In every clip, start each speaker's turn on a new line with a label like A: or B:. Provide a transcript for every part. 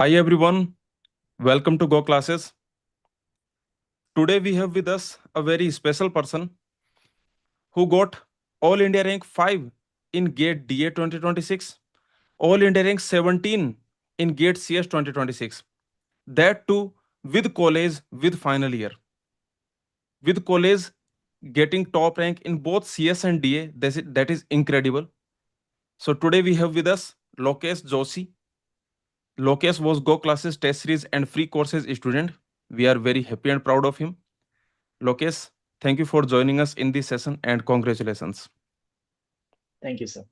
A: Hi everyone, welcome to Go Classes. Today we have with us a very special person who got All India rank 5 in GATE DA 2026, All India rank 17 in GATE CS 2026. That too with college with final year. With college getting top rank in both CS and DA, that is incredible. So today we have with us Lokesh Joshi. Lokesh was Go Classes test series and free courses student. We are very happy and proud of him. Lokesh, thank you for joining us in this session and congratulations.
B: Thank you, sir.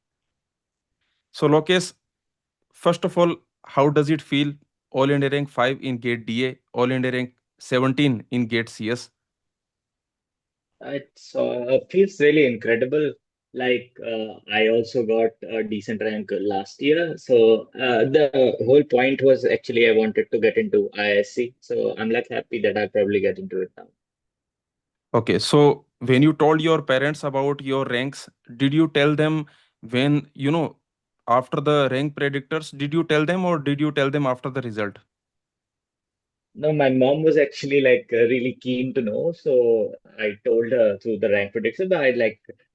A: So, Lokesh, first of all, how does it feel? All India rank 5 in GATE DA, All India rank 17 in GATE CS.
B: It feels really incredible. I also got a decent rank last year. The whole point was actually I wanted to get into IISc. So I'm like happy that I'll probably get into it now.
A: Okay, so when you told your parents about your ranks, did you tell them after the rank predictors, did you tell them or did you tell them after the result?
B: No, my mom was actually really keen to know. So I told her through the rank prediction, but I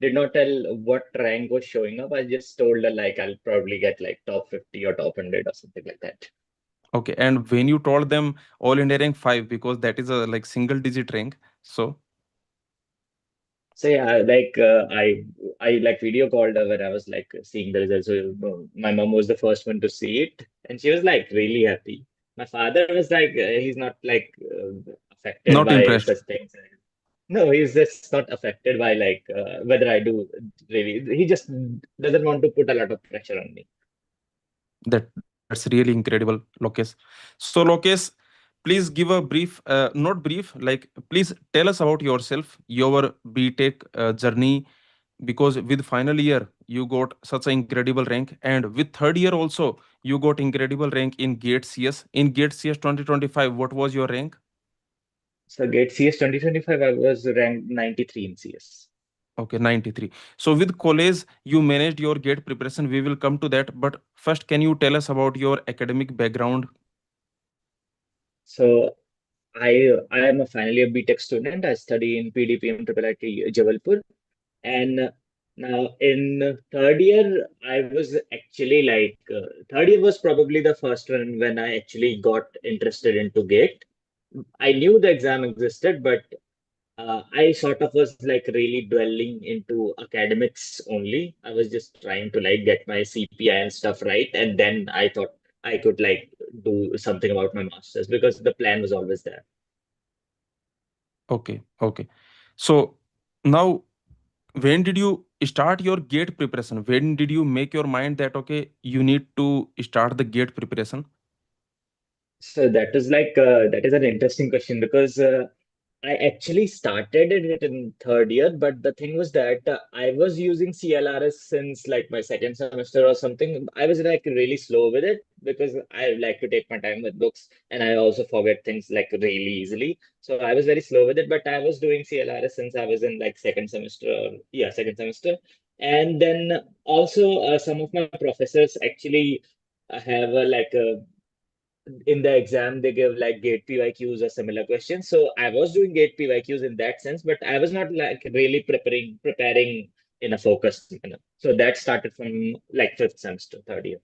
B: did not tell what rank was showing up. I just told her I'll probably get like top 50 or top 100 or something like that.
A: Okay, and when you told them All India rank 5, because that is a like single digit rank, so
B: So yeah, I like video called her when I was like seeing the results. So my mom was the first one to see it, and she was like really happy. My father was like he's not affected
A: not
B: by
A: impressed.
B: such things. No, he's just not affected by whether I do really. He just doesn't want to put a lot of pressure on me.
A: That's really incredible, Lokesh. So, Lokesh, please give a brief, not brief, like please tell us about yourself, your BTech journey, because with final year you got such an incredible rank, and with third year also you got incredible rank in GATE CS. In GATE CS 2025, what was your rank?
B: So Gate CS 2025, I was ranked 93 in CS.
A: Okay, 93. So with college, you managed your GATE preparation. We will come to that. But first, can you tell us about your academic background?
B: So I am a final year BTech student. I study in PDPM IIIT Jabalpur. And now in third year, I was actually third year was probably the first one when I actually got interested into GATE. I knew the exam existed, but I sort of was like really dwelling into academics only. I was just trying to like get my CPI and stuff right, and then I thought I could like do something about my masters because the plan was always there.
A: Okay, okay. So now, when did you start your GATE preparation? When did you make your mind that okay, you need to start the GATE preparation?
B: So that is an interesting question because I actually started it in third year, but the thing was that I was using CLRS since like my second semester or something. I was like really slow with it because I like to take my time with books and I also forget things like really easily. So I was very slow with it, but I was doing CLRS since I was in like second semester, yeah, second semester. And then also some of my professors actually have in the exam they give like gate PYQs or similar questions. So I was doing gate PYQs in that sense, but I was not like really preparing in a focused manner. So that started from like fifth semester, third year.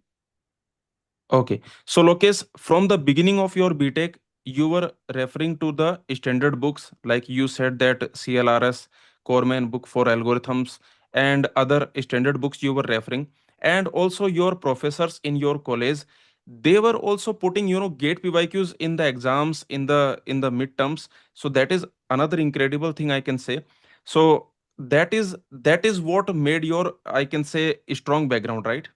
A: Okay. So Lokesh, from the beginning of your BTech, you were referring to the standard books, like you said that CLRS, Corman book for algorithms, and other standard books you were referring. And also your professors in your college, they were also putting, gate PYQs in the exams, in the midterms. So that is another incredible thing I can say. So that is what made your, I can say, strong background, right?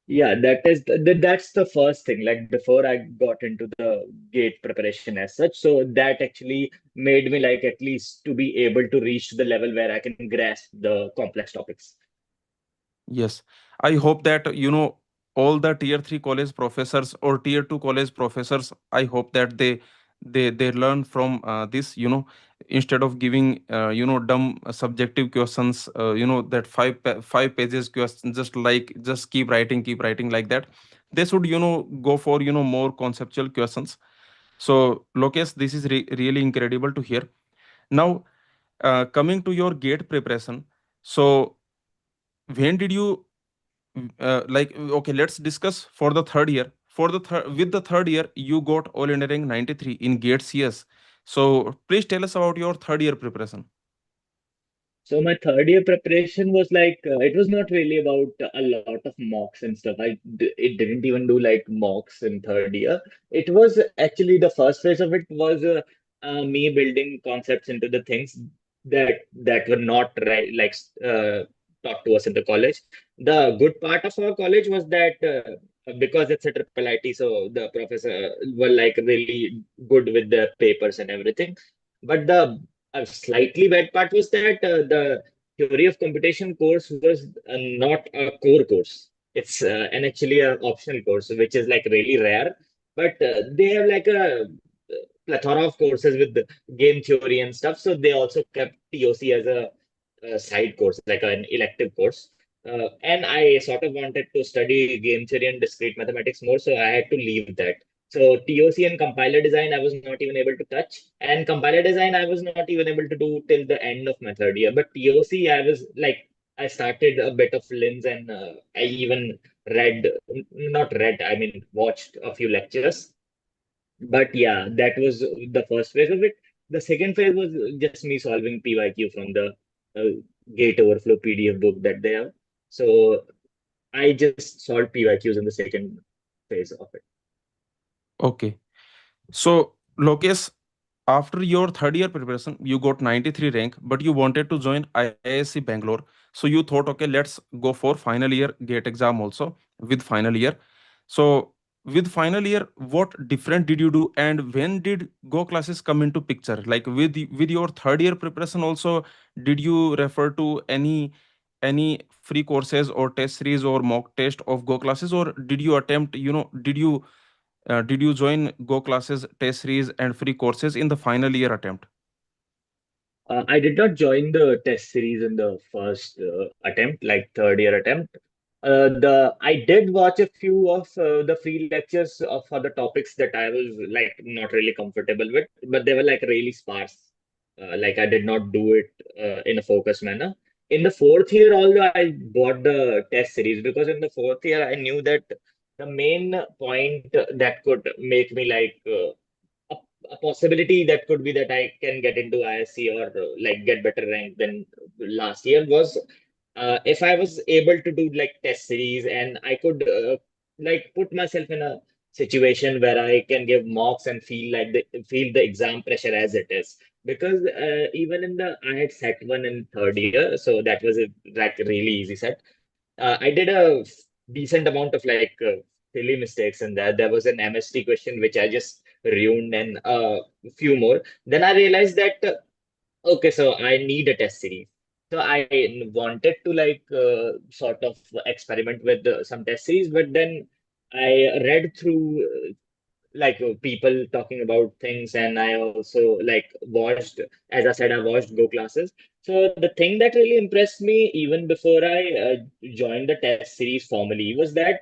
B: Yeah, that's the first thing. Like before I got into the gate preparation as such, so that actually made me like at least to be able to reach to the level where I can grasp the complex topics.
A: Yes, I hope that all the tier 3 college professors or tier 2 college professors, I hope that they learn from this, instead of giving dumb subjective questions, that five pages question, just keep writing like that. They should go for more conceptual questions. So Lokesh, this is really incredible to hear. Now, coming to your gate preparation, so when did you okay, let's discuss for the third year. For the with the third year, you got all India rank 93 in gate CS. So please tell us about your third year preparation.
B: So my third year preparation was like it was not really about a lot of mocks and stuff. It didn't even do like mocks in third year. It was actually the first phase of it was me building concepts into the things that were not right like taught to us in the college. The good part of our college was that because it's a triple IT, so the professor were like really good with the papers and everything. But the a slightly bad part was that the theory of computation course was not a core course. It's an actually an optional course, which is like really rare. But they have like a plethora of courses with the game theory and stuff. So they also kept TOC as a side course, like an elective course. And I sort of wanted to study game theory and discrete mathematics more, so I had to leave that. So TOC and compiler design, I was not even able to touch. And compiler design, I was not even able to do till the end of my third year. But TOC, I was like, I started a bit of LINs and I even not read, I mean, watched a few lectures. But yeah, that was the first phase of it. The second phase was just me solving PYQ from the uh, Gate Overflow PDF book that they have. So I just solved PYQs in the second phase of it.
A: Okay. So Lokesh, after your third year preparation, you got 93 rank, but you wanted to join IISc Bangalore. So you thought, okay, let's go for final year gate exam also with final year. So with final year, what different did you do, and when did go classes come into picture? Like with your third year preparation also, did you refer to any free courses or test series or mock test of go classes, or did you attempt, did you join Go classes, test series, and free courses in the final year attempt?
B: I did not join the test series in the first attempt, like third year attempt. The I did watch a few of the free lectures for the topics that I was like not really comfortable with, but they were like really sparse. Like I did not do it in a focused manner. In the fourth year, although I bought the test series because in the fourth year I knew that the main point that could make me like a, a possibility that could be that I can get into ISc or like get better rank than last year was if I was able to do like test series and I could like put myself in a situation where I can give mocks and feel the exam pressure as it is. Because even in the I had set one in third year, so that was a like really easy set. I did a decent amount of like silly mistakes in that. There was an MST question which I just ruined and a few more. Then I realized that okay, so I need a test series. So I wanted to like sort of experiment with some test series, but then I read through like people talking about things, and I also like watched, as I said, I watched Go classes. So the thing that really impressed me even before I joined the test series formally was that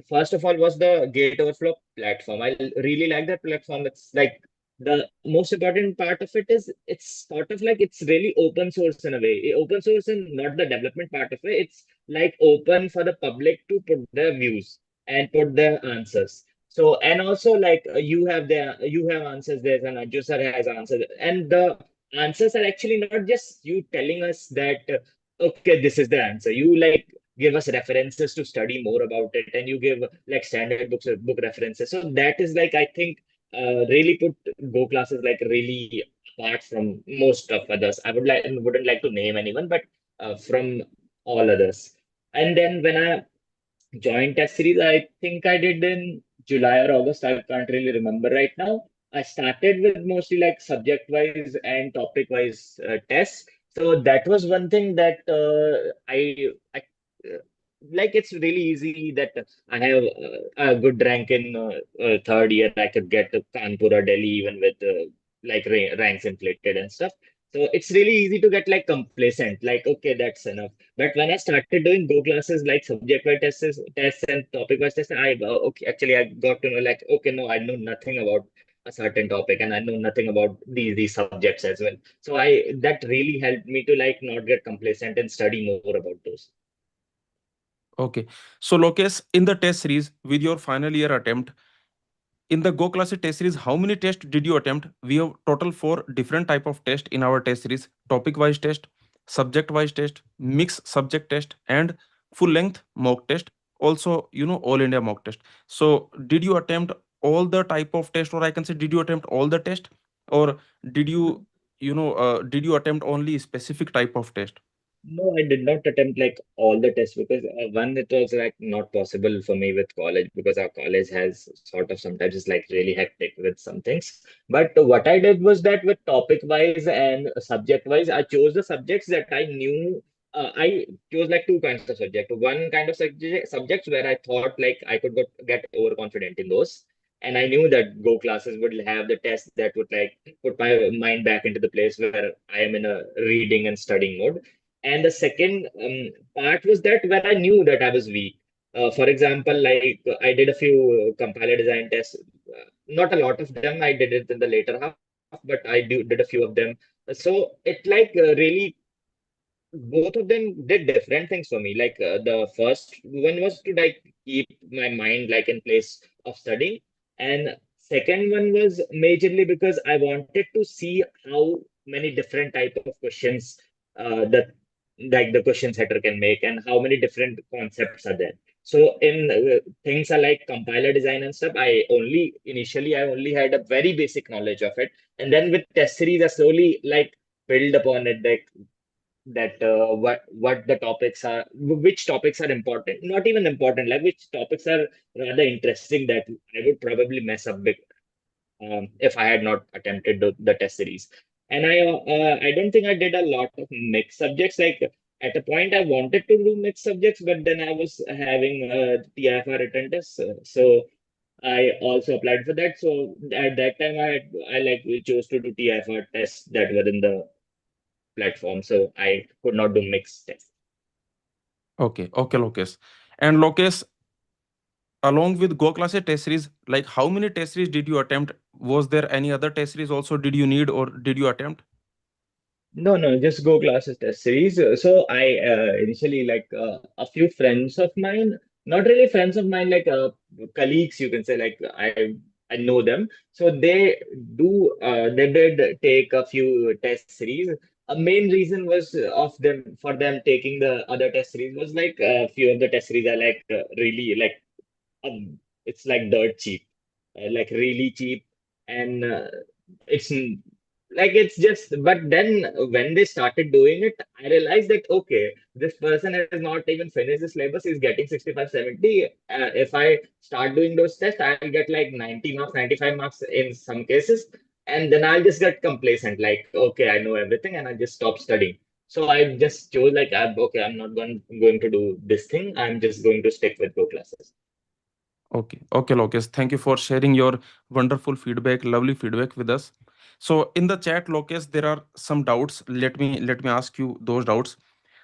B: first of all was the Gate Overflow platform. I really like that platform. It's like the most important part of it is it's sort of like it's really open source in a way. Open source and not the development part of it. It's like open for the public to put their views and put their answers. So and also like you have answers there and Ajusar has answers and the answers are actually not just you telling us that okay this is the answer. You like give us references to study more about it and you give like standard books book references. So that is like I think really put Go classes like really apart from most of others. I wouldn't like to name anyone, but from all others. And then when I joint test series, I think I did in July or August. I can't really remember right now. I started with mostly like subject wise and topic wise tests. So that was one thing that I like it's really easy that I have a good rank in third year. I could get to Kanpur or Delhi even with like ranks inflated and stuff. So it's really easy to get like complacent, like okay, that's enough. But when I started doing Go classes like subject-wise tests and topic-wise tests, okay, actually I got to know like okay, no, I know nothing about a certain topic and I know nothing about these subjects as well. So I that really helped me to like not get complacent and study more about those.
A: Okay. So Lokesh, in the test series with your final year attempt, in the Go Classic test series, how many tests did you attempt? We have total four different type of test in our test series: topic wise test, subject wise test, mixed subject test, and full length mock test. Also, all India mock test. So, did you attempt all the type of test, or I can say, did you attempt all the test, or did did you attempt only specific type of test?
B: No, I did not attempt like all the tests because one, it was like not possible for me with college because our college has sort of sometimes it's like really hectic with some things. But what I did was that with topic wise and subject wise, I chose the subjects that I knew. I chose like two kinds of subject. One kind of subjects where I thought like I could get overconfident in those. And I knew that Go classes would have the tests that would like put my mind back into the place where I am in a reading and studying mode. And the second part was that where I knew that I was weak. For example, like I did a few compiler design tests. Not a lot of them. I did it in the later half, but did a few of them. So it like really both of them did different things for me. Like the first one was to like keep my mind like in place of studying, and second one was majorly because I wanted to see how many different type of questions that like the question setter can make, and how many different concepts are there. So in things are like compiler design and stuff, I only had a very basic knowledge of it, and then with test series, I slowly like build upon it. Like that what the topics are, which topics are important, not even important, like which topics are rather interesting that I would probably mess up big if I had not attempted the test series. And I don't think I did a lot of mixed subjects. Like at a point, I wanted to do mixed subjects, but then I was having TIFR written tests, so I also applied for that. So at that time, I like chose to do TIFR tests that were in the platform, so I could not do mixed tests.
A: Okay, okay, Lokesh. And Lokesh, along with Go Class test series, like how many test series did you attempt? Was there any other test series also did you need or did you attempt?
B: No, no, just Go classes test series. So I initially like a few friends of mine, not really friends of mine, like colleagues, you can say. Like I know them, so they did take a few test series. A main reason was of them for them taking the other test series was like a few of the test series are like really like it's like dirt cheap, like really cheap, and it's like it's just. But then when they started doing it, I realized that okay, this person has not even finished the syllabus. He's getting 65, 70. If I start doing those tests, I'll get like 90 marks, 95 marks in some cases, and then I'll just get complacent. Like okay, I know everything, and I just stop studying. So I just chose like okay, I'm not going to do this thing. I'm just going to stick with Go classes.
A: Okay, okay, Lokesh. Thank you for sharing your wonderful feedback, lovely feedback with us. So in the chat, Lokesh, there are some doubts. Let me ask you those doubts.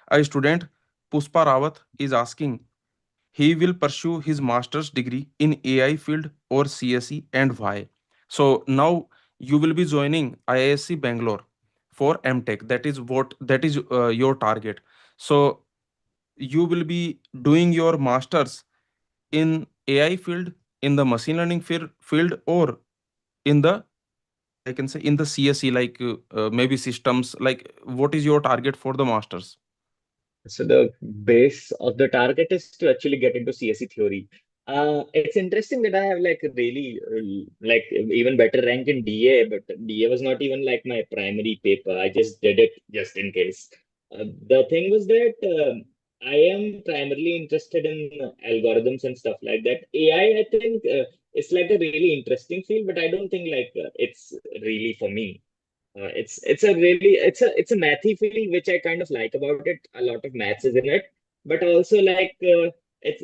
A: A student, Puspa Rawat, is asking he will pursue his master's degree in AI field or CSE and why. So now you will be joining IISc Bangalore for MTech. That is your target. So you will be doing your masters in AI field, in the machine learning field, or in the, I can say, in the CSE, like maybe systems. Like, what is your target for the masters?
B: So the base of the target is to actually get into CSE theory. It's interesting that I have like really like even better rank in DA, but DA was not even like my primary paper. I just did it just in case. The thing was that I am primarily interested in algorithms and stuff like that. AI, I think, it's like a really interesting field, but I don't think like it's really for me. It's a mathy field which I kind of like about it. A lot of maths is in it. but also like it's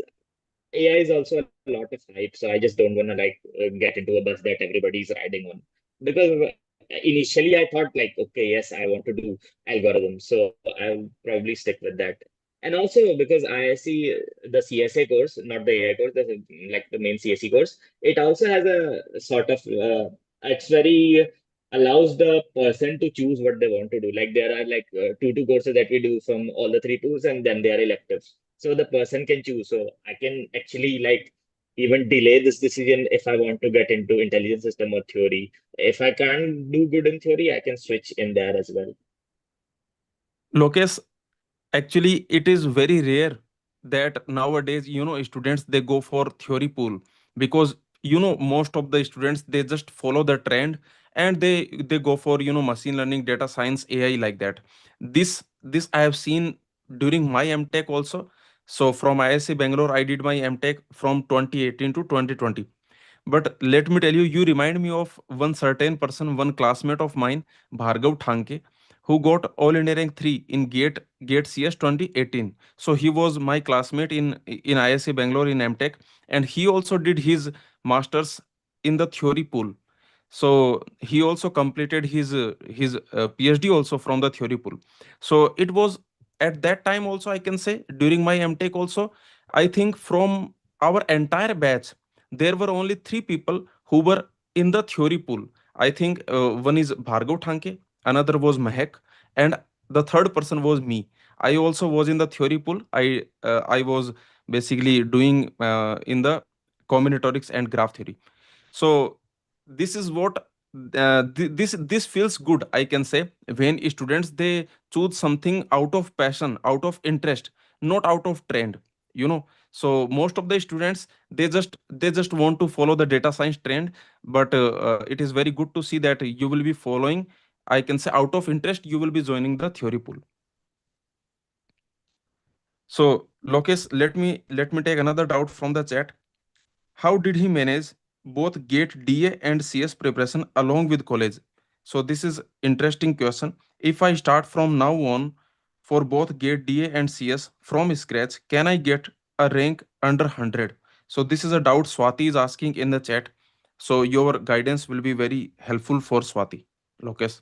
B: AI is also a lot of hype, so I just don't want to like get into a bus that everybody's riding on. Because initially I thought like, okay, yes, I want to do algorithms, so I'll probably stick with that. And also because IISc, the CSA course, not the AI course, like the main CSE course, it also has a sort of it's very allows the person to choose what they want to do. Like there are like two courses that we do from all the three pools, and then there are electives, so the person can choose. So I can actually like even delay this decision if I want to get into intelligence system or theory. If I can't do good in theory, I can switch in there as well.
A: Lokesh, actually, it is very rare that nowadays, students they go for theory pool, because most of the students they just follow the trend, and they go for machine learning, data science, AI, like that. This I have seen during my MTech also. So from IISc Bangalore, I did my MTech from 2018 to 2020. But let me tell you, you remind me of one certain person, one classmate of mine, Bhargav Thanke, who got All India rank 3 in Gate CS 2018. So he was my classmate in IISc Bangalore in MTech, and he also did his masters in the theory pool. So he also completed his PhD also from the theory pool. So it was at that time also, I can say, during my MTech also, I think from our entire batch there were only three people who were in the theory pool. I think one is Bhargav Thanke, another was Mahek, and the third person was me. I also was in the theory pool. I was basically doing in the combinatorics and graph theory. So this is what this feels good, I can say, when students they choose something out of passion, out of interest, not out of trend. So most of the students they just want to follow the data science trend, but it is very good to see that you will be following, I can say, out of interest you will be joining the theory pool. So Lokesh, let me take another doubt from the chat. How did he manage both GATE DA and CS preparation along with college? So this is interesting question. If I start from now on for both GATE DA and CS from scratch, can I get a rank under 100? So this is a doubt Swati is asking in the chat. So your guidance will be very helpful for Swati. Lokesh.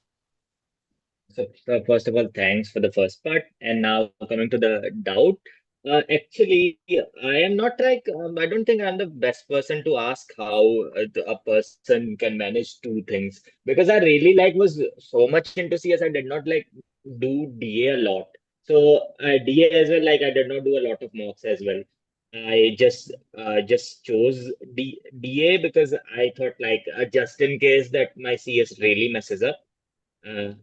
B: So first of all, thanks for the first part. And now coming to the doubt. Actually, I am not like, I don't think I'm the best person to ask how a person can manage two things, because I really like was so much into CS. I did not like do DA a lot. So DA as well, like I did not do a lot of mocks as well. I just chose DA because I thought like just in case that my CS really messes up. Uh,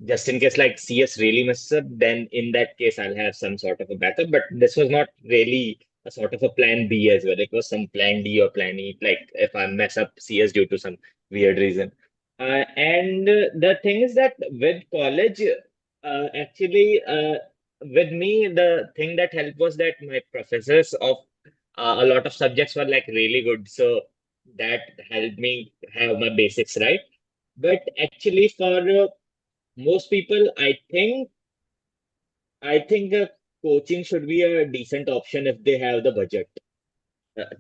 B: just in case like CS really messes up, then in that case I'll have some sort of a backup. But this was not really a sort of a plan B as well. It was some plan D or plan E, like if I mess up CS due to some weird reason. And the thing is that with college, actually, with me, the thing that helped was that my professors of a lot of subjects were like really good. So that helped me have my basics right. But actually, for most people, I think coaching should be a decent option if they have the budget.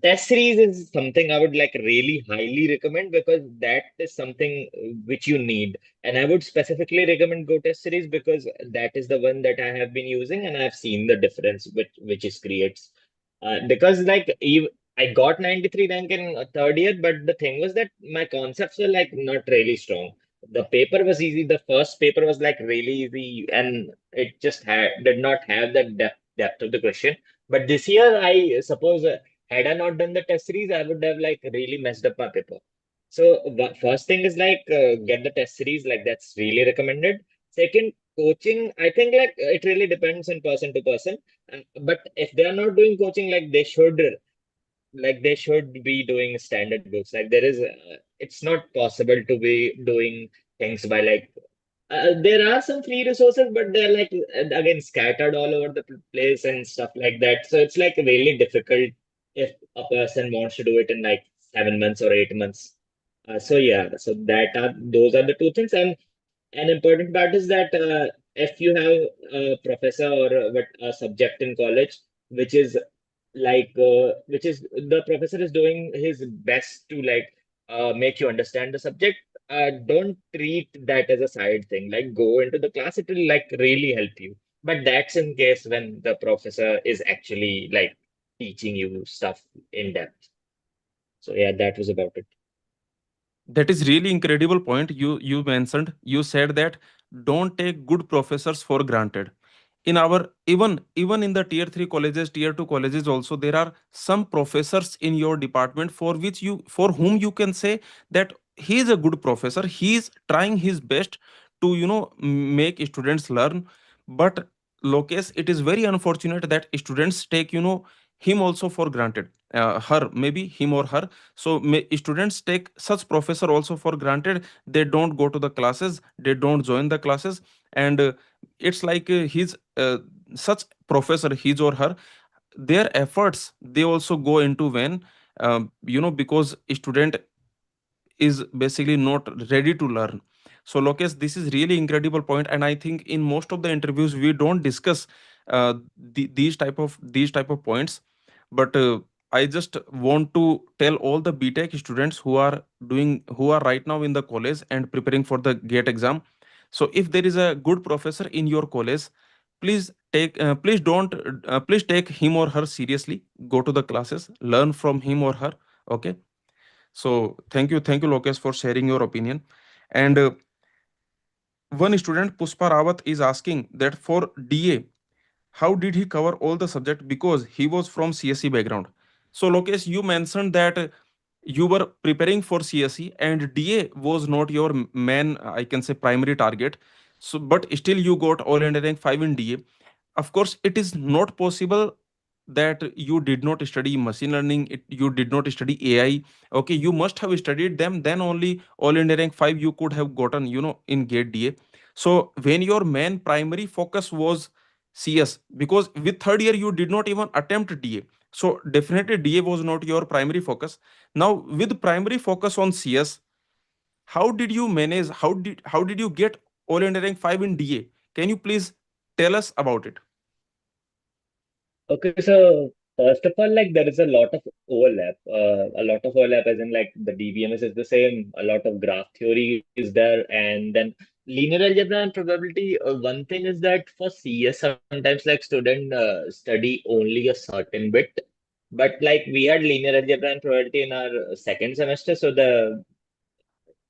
B: Test series is something I would like really highly recommend, because that is something which you need. And I would specifically recommend Go Test series because that is the one that I have been using and I've seen the difference which it creates. Because like I got 93 rank in third year, but the thing was that my concepts were like not really strong. The paper was easy. The first paper was like really easy, and it just did not have that depth of the question. But this year, I suppose. Had I not done the test series, I would have like really messed up my paper. So first thing is like get the test series, like that's really recommended. Second, coaching, I think like it really depends on person to person. But if they are not doing coaching, like they should be doing standard books. Like it's not possible to be doing things by like there are some free resources, but they're like again scattered all over the place and stuff like that. So it's like really difficult if a person wants to do it in like 7 months or 8 months. So yeah, so that are those are the two things, and an important part is that if you have a professor or a subject in college which is which is the professor is doing his best to make you understand the subject, don't treat that as a side thing. Like, go into the class, it will like really help you. But that's in case when the professor is actually like teaching you stuff in depth. So yeah, that was about it.
A: That is really incredible point you mentioned. You said that don't take good professors for granted. In our, even in the tier 3 colleges, tier 2 colleges also, there are some professors in your department for which you, for whom you can say that he is a good professor, he is trying his best to, make students learn. But Lokesh, it is very unfortunate that students take, him also for granted, her, maybe him or her. So students take such professor also for granted. They don't go to the classes, they don't join the classes. And it's like his such professor, his or her, their efforts they also go into when, because student is basically not ready to learn. So Lokesh, this is really incredible point, and I think in most of the interviews we don't discuss these type of points. But I just want to tell all the BTech students who are right now in the college and preparing for the gate exam. So if there is a good professor in your college, please don't please take him or her seriously. Go to the classes, learn from him or her. Okay. So thank you, Lokesh, for sharing your opinion. And one student, Puspa Rawat, is asking that for DA, how did he cover all the subject because he was from CSE background. So Lokesh, you mentioned that you were preparing for CSE and DA was not your main, I can say, primary target. So, but still you got all India rank 5 in DA. Of course it is not possible that you did not study machine learning, you did not study AI. Okay, you must have studied them, then only all India rank 5 you could have gotten, in gate DA. So when your main primary focus was CS, because with third year you did not even attempt DA, so definitely DA was not your primary focus. Now with primary focus on CS, how did you manage, how did you get all India rank 5 in DA? Can you please tell us about it?
B: Okay, so first of all, like there is a lot of overlap. A lot of overlap, as in like the DBMS is the same. A lot of graph theory is there, and then linear algebra and probability. One thing is that for CS, sometimes like student study only a certain bit, but like we had linear algebra and probability in our second semester, so the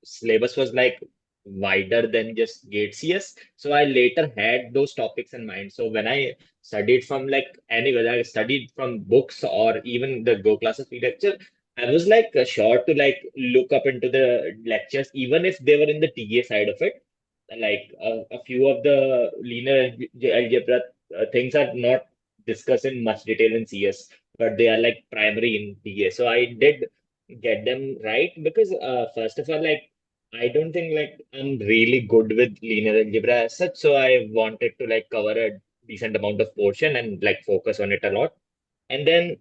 B: syllabus was like wider than just gate CS. So I later had those topics in mind. So when I studied from like anywhere, I studied from books or even the Go classes lecture, I was like sure to like look up into the lectures, even if they were in the TA side of it. Like a few of the linear algebra things are not discussed in much detail in CS, but they are like primary in TA. So I did get them right because first of all, like I don't think like I'm really good with linear algebra as such, so I wanted to like cover a decent amount of portion and like focus on it a lot. And then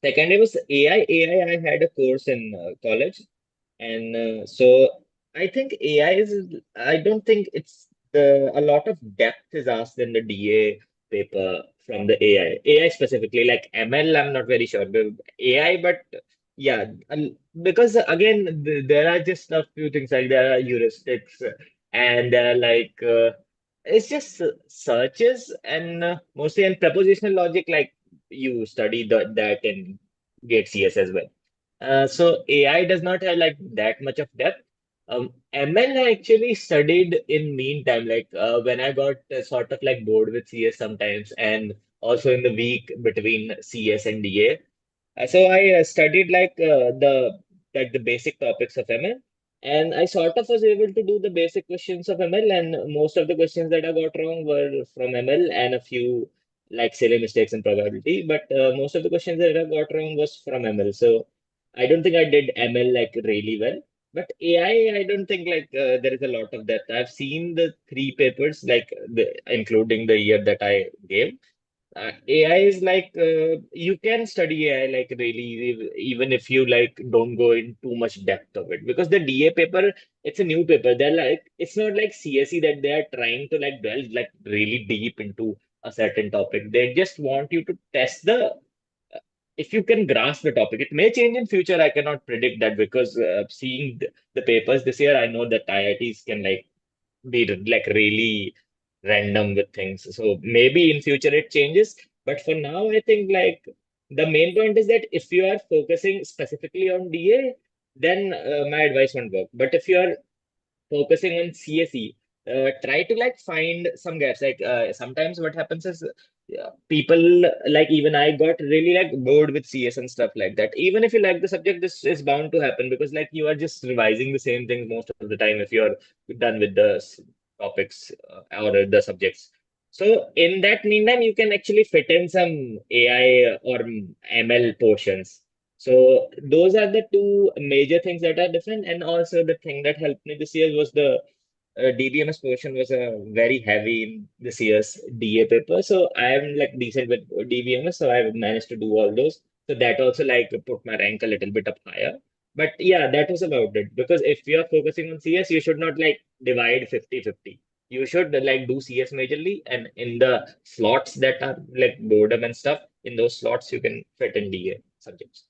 B: second, it was AI. AI, I had a course in college, and so I think AI is, I don't think it's a lot of depth is asked in the DA paper from the AI. AI specifically, like ML, I'm not very sure. But AI, but yeah, because again, there are just a few things like there are heuristics and it's just searches and mostly in prepositional logic, like you study that in Gate CS as well. So AI does not have like that much of depth. ML I actually studied in meantime, like when I got sort of like bored with CS sometimes, and also in the week between CS and DA. So I studied like the basic topics of ML, and I sort of was able to do the basic questions of ML, and most of the questions that I got wrong were from ML, and a few like silly mistakes in probability. But most of the questions that I got wrong was from ML. So I don't think I did ML like really well. But AI, I don't think like there is a lot of depth. I've seen the three papers, like including the year that I gave. AI is like you can study AI like really even if you like don't go in too much depth of it because the DA paper it's a new paper. They're like it's not like CSE that they are trying to like delve like really deep into a certain topic. They just want you to test the if you can grasp the topic. It may change in future. I cannot predict that because seeing the papers this year, I know that IITs can like be like really random with things. So maybe in future it changes. But for now, I think like the main point is that if you are focusing specifically on DA, then my advice won't work. But if you are focusing on CSE, try to like find some gaps. Like sometimes what happens is people like even I got really like bored with CS and stuff like that. Even if you like the subject, this is bound to happen because like you are just revising the same things most of the time if you're done with the topics or the subjects. So in that meantime, you can actually fit in some AI or ML portions. So those are the two major things that are different. And also the thing that helped me this year was the DBMS portion was very heavy in this year's DA paper. So I am like decent with DBMS, so I managed to do all those. So that also like put my rank a little bit up higher. But yeah, that was about it. Because if you are focusing on CS, you should not like divide 50-50. You should like do CS majorly, and in the slots that are like boredom and stuff, in those slots you can fit in DA subjects.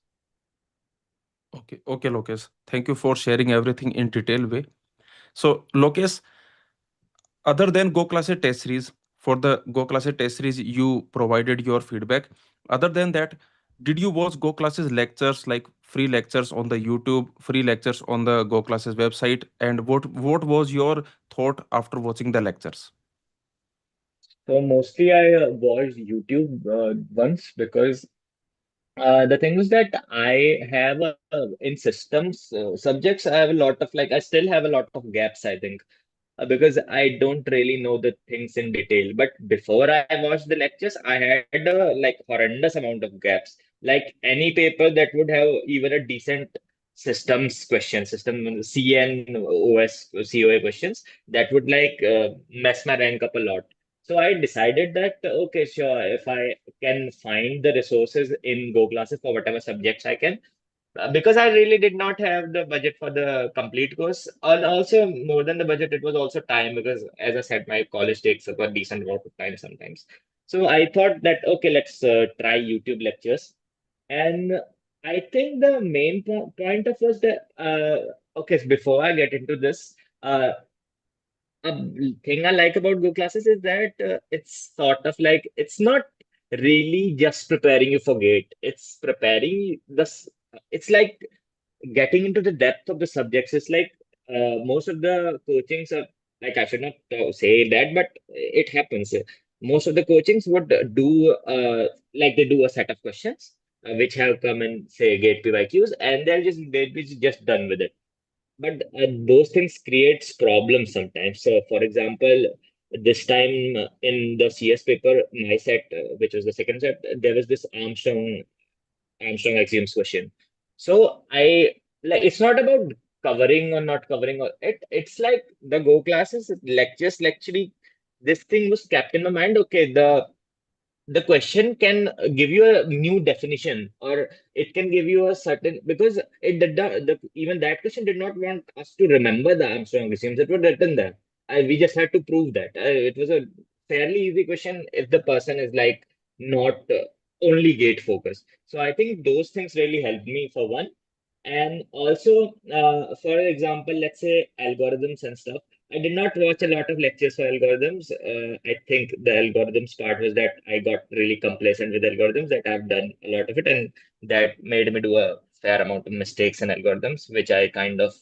A: Okay, okay, Lokesh. Thank you for sharing everything in detail way. So, Lokesh, other than Go Classes test series, for the Go Classes test series, you provided your feedback. Other than that, did you watch Go Classes lectures like free lectures on the YouTube, free lectures on the Go Classes website? And what was your thought after watching the lectures?
B: So mostly I watched YouTube once because the thing was that I have in systems subjects, I have a lot of like, I still have a lot of gaps, I think, because I don't really know the things in detail. But before I watched the lectures, I had like horrendous amount of gaps. Like any paper that would have even a decent systems question, system CNOS, COA questions, that would like mess my rank up a lot. So I decided that okay, sure, if I can find the resources in Go classes for whatever subjects I can, because I really did not have the budget for the complete course, and also more than the budget, it was also time because, as I said, my college takes up a decent amount of time sometimes. So I thought that okay, let's try YouTube lectures, and I think the main point of was that okay, so before I get into this, a thing I like about Go classes is that it's sort of like it's not really just preparing you for gate. It's preparing it's like getting into the depth of the subjects is like most of the coachings are like I should not say that, but it happens. Most of the coachings would do like they do a set of questions which have come in say gate PYQs, and they'll be just done with it. But those things creates problems sometimes. So, for example, this time in the CS paper, my set, which was the second set, there was this Armstrong axioms question. So I like it's not about covering or not covering or it's like the Go classes lectures actually this thing was kept in my mind. Okay, the question can give you a new definition or it can give you a certain because it did not even that question did not want us to remember the Armstrong axioms that were written there. We just had to prove that. It was a fairly easy question if the person is like not only gate focused. So I think those things really helped me for one. And also, for example, let's say algorithms and stuff. I did not watch a lot of lectures for algorithms. I think the algorithms part was that I got really complacent with algorithms, that I've done a lot of it, and that made me do a fair amount of mistakes in algorithms, which I kind of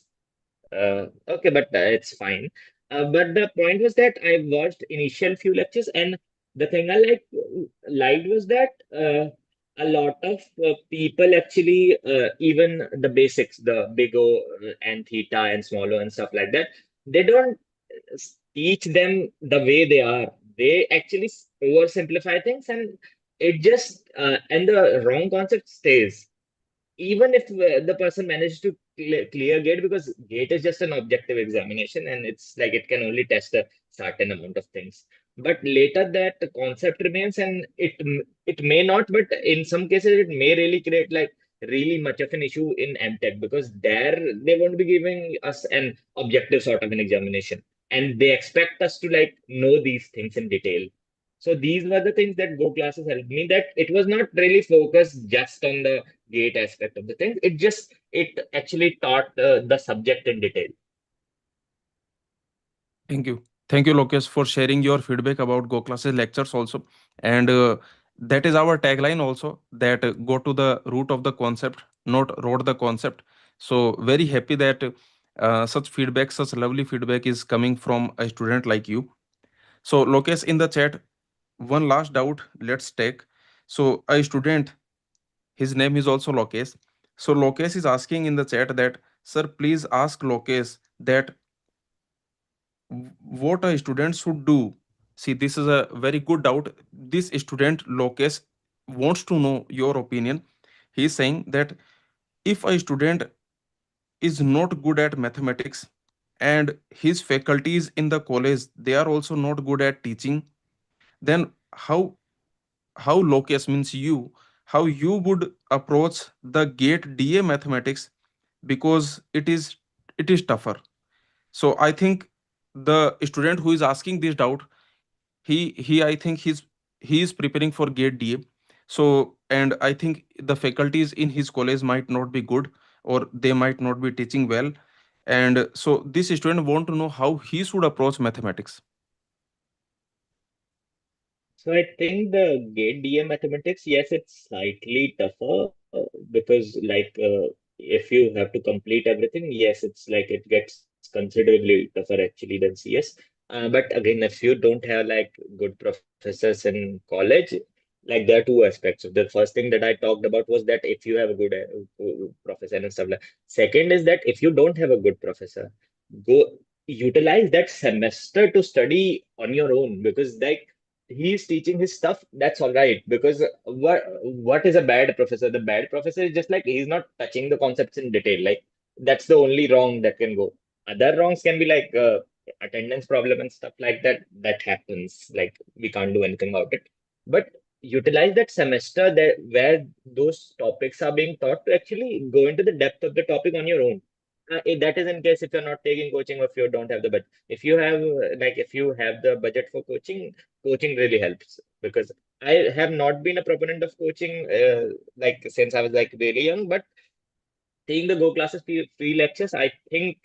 B: okay, but it's fine. But the point was that I watched initial few lectures, and the thing I liked was that a lot of people actually, even the basics, the big O and theta and small o and stuff like that, they don't teach them the way they are. They actually oversimplify things, and it just and the wrong concept stays even if the person manages to clear gate because gate is just an objective examination and it's like it can only test a certain amount of things, but later that concept remains, and it may not, but in some cases it may really create like really much of an issue in MTech, because there they won't be giving us an objective sort of an examination, and they expect us to like know these things in detail. So these were the things that Go classes helped me, that it was not really focused just on the gate aspect of the thing. It actually taught the subject in detail.
A: Thank you. Thank you, Lokesh, for sharing your feedback about Go Classes lectures also. And that is our tagline also, that go to the root of the concept, not wrote the concept. So very happy that such feedback, such lovely feedback is coming from a student like you. So Lokesh, in the chat, one last doubt let's take. So a student, his name is also Lokesh. So Lokesh is asking in the chat that, sir, please ask Lokesh that what a student should do. See, this is a very good doubt. This student Lokesh wants to know your opinion. He is saying that if a student is not good at mathematics and his faculties in the college they are also not good at teaching, then how Lokesh, means you, how you would approach the gate DA mathematics, because it is tougher. So I think the student who is asking this doubt, he I think he is preparing for gate DA. So, and I think the faculties in his college might not be good, or they might not be teaching well, and so this student want to know how he should approach mathematics.
B: So I think the gate DA mathematics, yes, it's slightly tougher because if you have to complete everything, yes, it's like it gets considerably tougher actually than CS. But again, if you don't have like good professors in college, like there are two aspects. So the first thing that I talked about was that if you have a good professor and stuff like. Second is that if you don't have a good professor, go utilize that semester to study on your own, because like he's teaching his stuff, that's all right. Because what is a bad professor? The bad professor is just like he's not touching the concepts in detail. Like that's the only wrong that can go. Other wrongs can be like attendance problem and stuff like that. That happens. Like we can't do anything about it. But utilize that semester that where those topics are being taught to actually go into the depth of the topic on your own. That is in case if you're not taking coaching or if you don't have the budget. If you have if you have the budget for coaching, coaching really helps, because I have not been a proponent of coaching like since I was like really young, but taking the Go classes free lectures, I think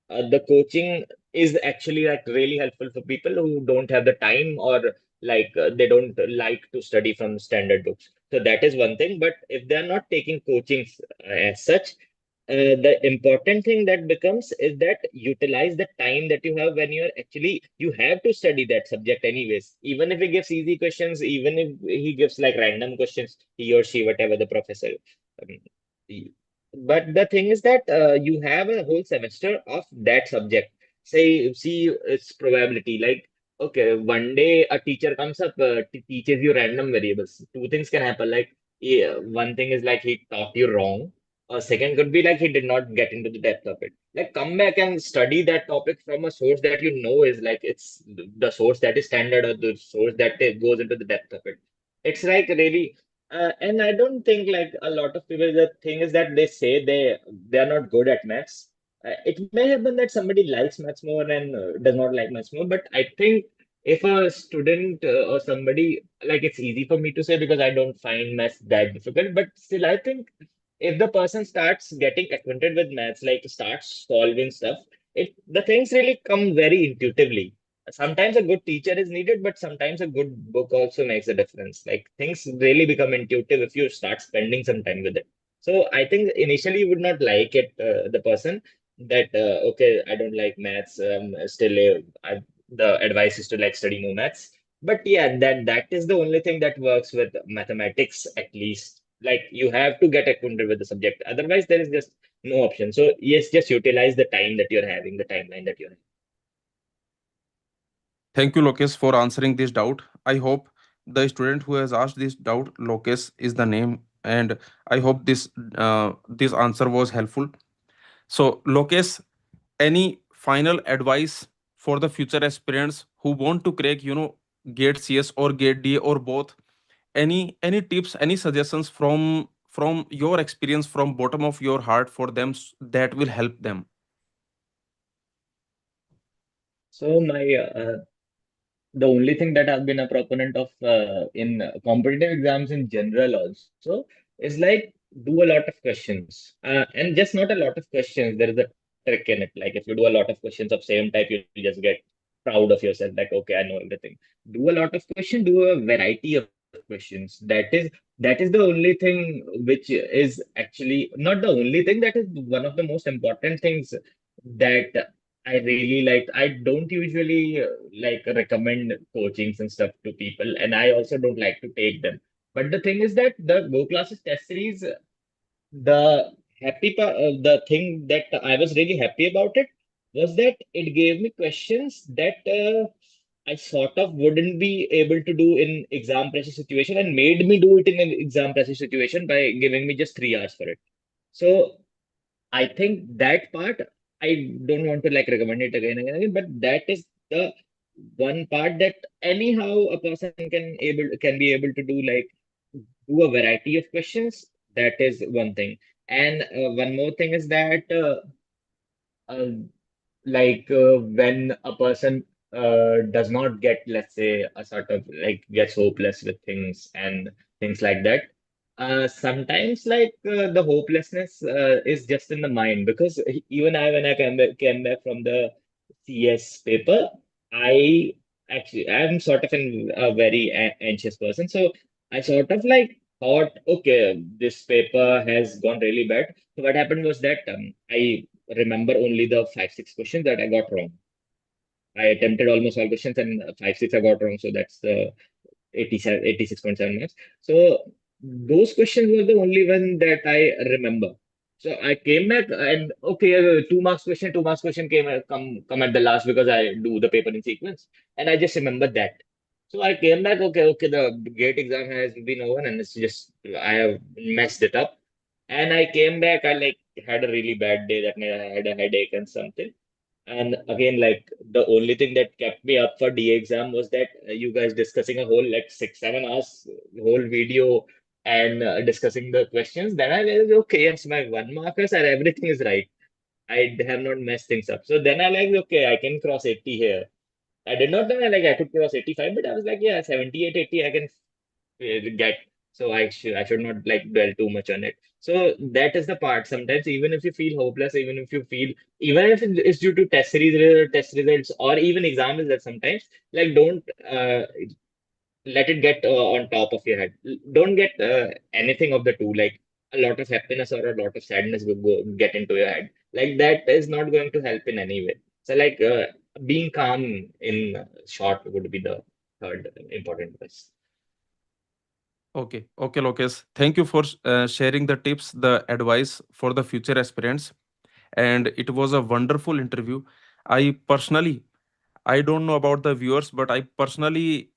B: the coaching is actually like really helpful for people who don't have the time, or they don't like to study from standard books. So that is one thing. But if they're not taking coachings as such, the important thing that becomes is that utilize the time that you have when you're actually you have to study that subject anyways. Even if he gives easy questions, even if he gives like random questions, he or she, whatever the professor. Um, y- but the thing is that you have a whole semester of that subject. Say, see, it's probability. Like, okay, one day a teacher comes up, teaches you random variables. Two things can happen. Like, yeah, one thing is like he taught you wrong, a second could be like he did not get into the depth of it. Like come back and study that topic from a source that you know is like it's the source that is standard, or the source that goes into the depth of it. It's like really, and I don't think like a lot of people. The thing is that they say they are not good at maths. It may happen that somebody likes maths more and does not like maths more, but I think if a student or somebody, like it's easy for me to say because I don't find maths that difficult, but still I think if the person starts getting acquainted with maths, like starts solving stuff, it the things really come very intuitively. Sometimes a good teacher is needed, but sometimes a good book also makes a difference. Like things really become intuitive if you start spending some time with it. So I think initially you would not like it, the person that okay, I don't like maths. Still, the advice is to like study more maths. But yeah, that is the only thing that works with mathematics, at least. Like you have to get acquainted with the subject. Otherwise, there is just no option. So yes, just utilize the time that you're having, the timeline that you're having.
A: Thank you, Lokesh, for answering this doubt. I hope the student who has asked this doubt, Lokesh is the name, and I hope this answer was helpful. So Lokesh, any final advice for the future aspirants who want to crack, gate cs or gate da or both, any tips, any suggestions from your experience, from bottom of your heart for them, that will help them?
B: So the only thing that I've been a proponent of in competitive exams in general also is like do a lot of questions, and just not a lot of questions. There is a trick in it. Like if you do a lot of questions of same type, you'll just get proud of yourself. Like okay, I know everything. Do a lot of questions. Do a variety of questions. That is the only thing which is actually not the only thing. That is one of the most important things that I really like. I don't usually like recommend coachings and stuff to people, and I also don't like to take them. But the thing is that the Go Classes test series, the thing that I was really happy about it was that it gave me questions that I sort of wouldn't be able to do in exam pressure situation, and made me do it in an exam pressure situation by giving me just 3 hours for it. So I think that part I don't want to like recommend it again and again, but that is the one part that anyhow a person can be able to do, like do a variety of questions. That is one thing. And one more thing is that uh, when a person does not get, let's say, a sort of like gets hopeless with things and things like that, sometimes the hopelessness is just in the mind, because even I, when I came back from the CS paper, I I'm sort of a very anxious person, so I sort of like thought, okay, this paper has gone really bad. So what happened was that I remember only the 5, 6 questions that I got wrong. I attempted almost all questions, and 5, 6 I got wrong. So that's the 87, 86.7 marks. So those questions were the only one that I remember. So I came back and okay, 2 marks question, 2 marks question come at the last because I do the paper in sequence, and I just remembered that. So I came back, okay, the gate exam has been over, and it's just I have messed it up. And I came back, I like had a really bad day that night. I had a headache and something. And again, like the only thing that kept me up for D exam was that you guys discussing a whole like 6, 7 hours whole video and discussing the questions. Then I realized, okay, yes, my 1 markers and everything is right. I have not messed things up. So then I like, okay, I can cross 80 here. I did not know like I could cross 85, but I was like, yeah, 78, 80, I can get. So I should not like dwell too much on it. So that is the part. Sometimes even if you feel hopeless, even if it's due to test results, or even exam results, sometimes like don't let it get on top of your head. Don't get anything of the two. Like a lot of happiness or a lot of sadness will get into your head. Like that is not going to help in any way. So being calm in short would be the third important question.
A: Okay, Lokesh, thank you for sharing the tips, the advice for the future aspirants. And it was a wonderful interview. I personally, I don't know about the viewers, but I personally,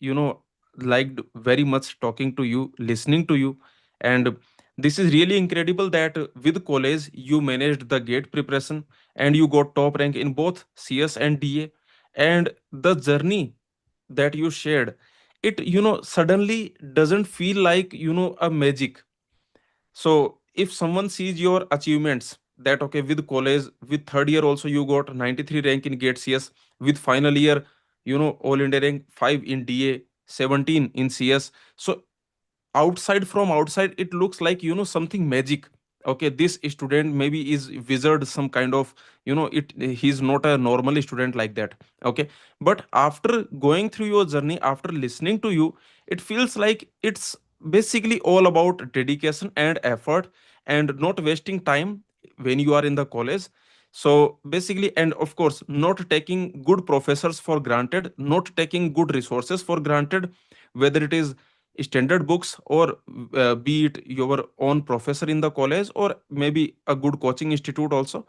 A: liked very much talking to you, listening to you. And this is really incredible that with college, you managed the gate preparation and you got top rank in both CS and DA. And the journey that you shared, it, suddenly doesn't feel like, a magic. So if someone sees your achievements, that okay, with college, with third year also you got 93 rank in gate cs, with final year, all india rank 5 in da, 17 in cs. So outside, from outside it looks like, something magic. Okay, this student maybe is wizard, some kind of, it, he's not a normal student like that. Okay, but after going through your journey, after listening to you, it feels like it's basically all about dedication and effort, and not wasting time when you are in the college. So basically, and of course, not taking good professors for granted, not taking good resources for granted, whether it is standard books, or be it your own professor in the college, or maybe a good coaching institute also,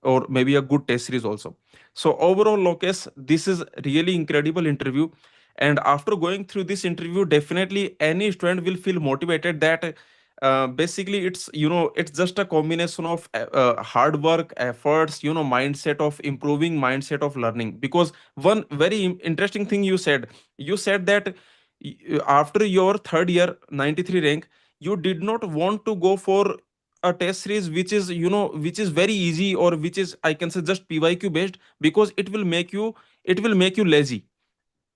A: or maybe a good test series also. So overall, Lokesh, this is really incredible interview. And after going through this interview, definitely any student will feel motivated that basically it's, it's just a combination of hard work, efforts, mindset of improving, mindset of learning. Because one very interesting thing you said that after your third year 93 rank, you did not want to go for a test series which is, which is very easy, or which is, I can say, just PYQ based, because it will make you lazy.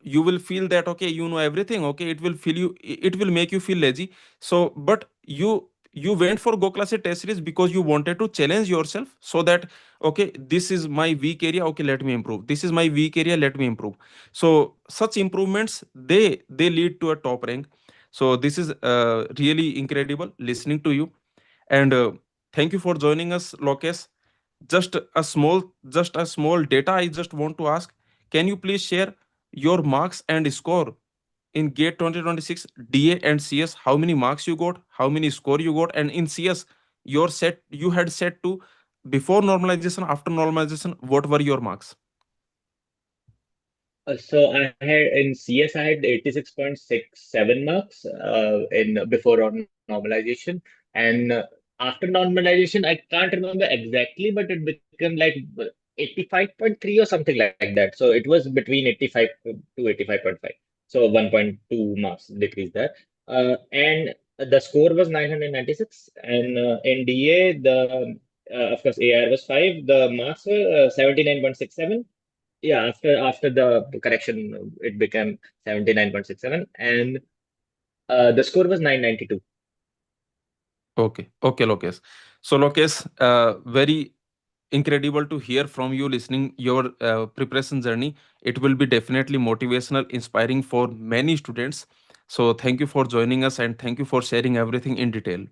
A: You will feel that okay, you know everything, okay, it will make you feel lazy. So but you went for go class test series because you wanted to challenge yourself, so that okay, this is my weak area, okay, let me improve, this is my weak area, let me improve. So such improvements, they lead to a top rank. So this is really incredible listening to you. And thank you for joining us, Lokesh. Just a small data I just want to ask. Can you please share your marks and score in GATE 2026 DA and CS? How many marks you got? How many score you got? And in CS, you had set to before normalization, after normalization, what were your marks?
B: So I had in CS I had 86.67 marks in before normalization, and after normalization I can't remember exactly, but it became like 85.3 or something like that. So it was between 85 to 85.5. So 1.2 marks decreased there. And the score was 996, and in DA the of course AR was 5. The marks were 79.67. Yeah, after the correction, it became 79.67, and the score was 992.
A: Okay, okay, Lokesh. So Lokesh, very incredible to hear from you listening your preparation journey. It will be definitely motivational, inspiring for many students. So thank you for joining us, and thank you for sharing everything in detail.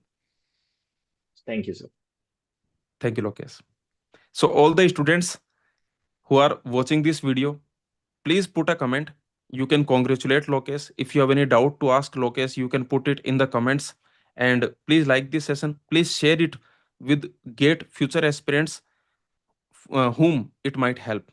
B: Thank you, sir.
A: Thank you, Lokesh. So all the students who are watching this video, please put a comment. You can congratulate Lokesh. If you have any doubt to ask Lokesh, you can put it in the comments. And please like this session. Please share it with GATE future aspirants whom it might help.